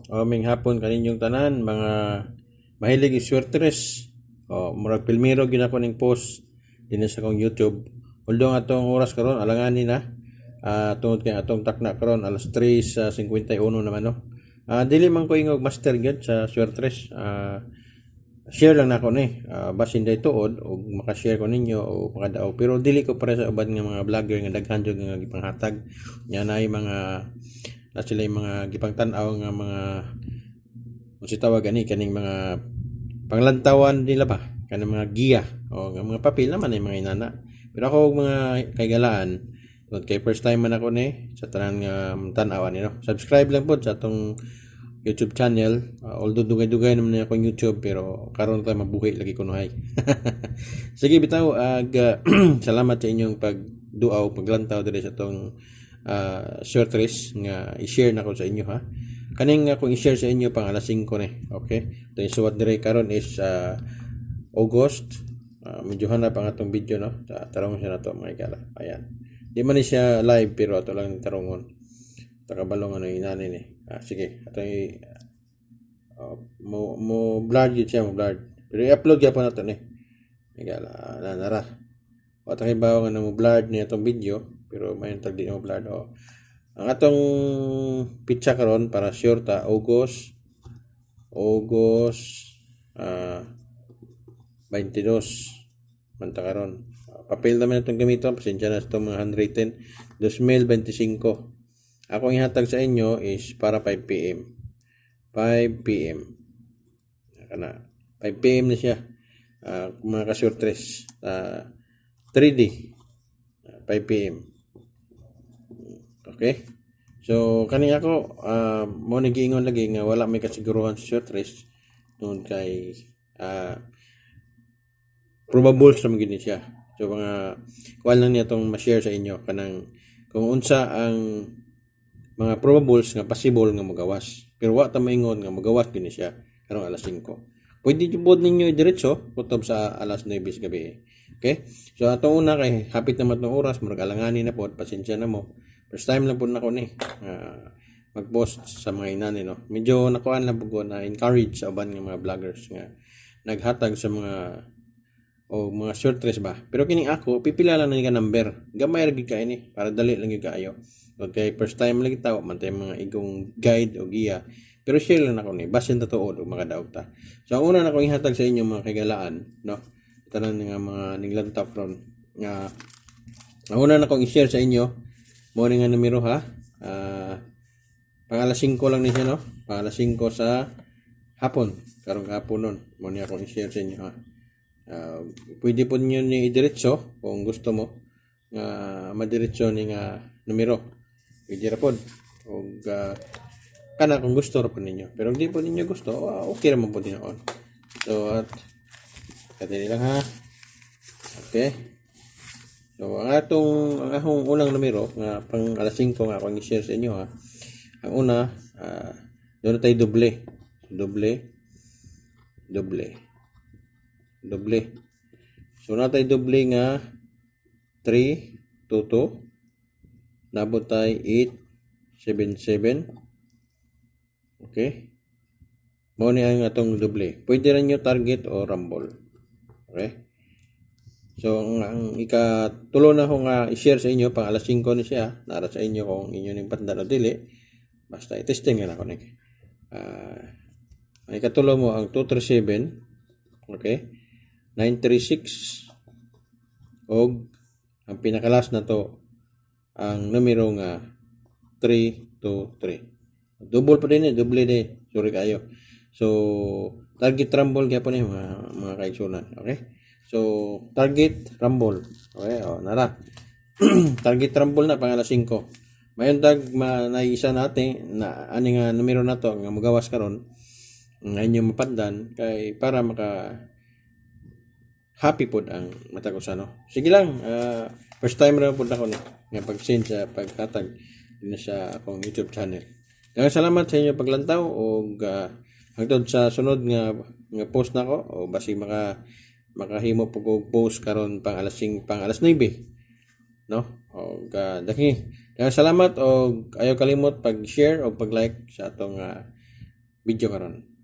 O ming hapon kaninyong tanan mga mahilig iswertres. O murag pilmiro gyud ako ning post dinhi sa akong YouTube. Although atong oras karon alanganin na. Tungod kay atong takna karon alas 3:51 naman no. Dili man ko ingog master gyud sa swertres. Share lang nako ni. Basin day tuod og maka-share ko ninyo o makadaog. Pero dili ko para sa uban nga mga vlogger nga daghan jud nga gipanghatag. Nya nay mga na sila yung mga gipangtan-aw nga mga kung si tawag kaning mga panglantawan nila ba kanang mga giya o nga mga papel naman ay mga inana. Pero ako mga kaygalaan kay first time man ako ni sa tanan nga tan-awan ni no. Subscribe lang po sa atong YouTube channel. Although dugay-dugay naman na akong YouTube pero karon ta mabuhi lagi ko hay. Sige bitaw salamat sa inyong pagduaw paglantaw diri sa tong short race nga i-share na ko sa inyo ha. Kaning akong i-share sa inyo pang alas 5 ni. Okay? Ito yung suwat dire karon is August. Medyo hanap ang atong video no. Tarong siya na to mga igala. Ayan. Di man ni siya live pero ato lang tarongon. Takabalong ano inani ni. Sige. Ato mo blurred yun siya mo blurred. Pero i-upload ya pa nato ni. Igala nara. O takay bawo nga mo blurred ni atong video. Pero may tag di mo blurred o. Ang atong pizza karon para sure ta August 22 manta karon. Papel naman itong gamiton pasensya na sa itong mga handwritten 2025. Ako ang ihatag sa inyo is para 5 PM 5 PM kana 5 PM na siya. Mga kasurtres 3D 5 PM. Okay? So, kani ako, mo nagiingon lagi nga wala may kasiguruhan sa short race tungod kay probable sa magiging siya. So, mga kuwan lang niya itong ma-share sa inyo kanang kung unsa ang mga probables nga possible nga magawas. Pero wa ta maingon nga magawas gini siya karong alas 5. Pwede jud ninyo diretso kutob sa alas 9 gabi. Okay? So, atong una kay hapit na matong oras, murag alanganin na po, pasensya na mo. First time lang po na ako ni mag-post sa mga inani no. Medyo nakuan lang po na encourage sa uban ng mga vloggers nga naghatag sa mga short race ba. Pero kining ako pipila lang ni ka number. Gamay ra gid kay ni para dali lang gyud kaayo. Okay, first time lang kita man tay mga igong guide o giya. Pero share lang ako ni basin ta tuod og makadaog ta. So ang una na ko ihatag sa inyo mga kagalaan no. Tanan nga mga niglantap ron nga ang una na kong i-share sa inyo morning nga numero ha. Pang alas 5 lang ni siya no. Pang alas 5 sa hapon. Karong hapon nun. Mo niya akong i-share sa inyo ha. Pwede po niyo ni idiretso kung gusto mo nga madiretso ni nga numero. Pwede ra pod. Og kana kung gusto ra po ninyo. Pero hindi po ninyo gusto, okay ra man po din ako. So at kadili lang ha. Okay. So, ang akong unang numero nga pang alas 5 nga akong i-share sa inyo ha. Ang una, doon tayo doble. So, na tayo doble nga 3, 2, 2. Nabot tayo 8, 7, 7. Okay. Mao ni ang atong doble. Pwede rin nyo target o rumble. Okay. So, ang ikatulo na ko nga i-share sa inyo, pang alas 5 na siya, nara sa inyo kung inyo ning pandan o dili. Basta i-testing na ako ni. Ang ikatulo mo, ang 237, okay, 936, og ang pinakalas na to, ang numero nga 323. Double pa din double din. Sorry kayo. So, target rumble kaya po ni mga kaigsunan, okay? So, target rumble. Okay, nara. Target rumble na pang alas 5. Mayon naisa natin na ani nga numero na to nga magawas karon nga inyo mapandan kay para maka happy pod ang mata ko sa no. Sige lang, first time ra pod ako ni nga pag-send sa paghatag din sa akong YouTube channel. Daghang salamat sa inyo paglantaw og hangtod sa sunod nga post nako o basi makahimo po og post karon pang alas 9 no. Og daghang salamat og ayaw kalimot pag-share o pag-like sa atong video karon.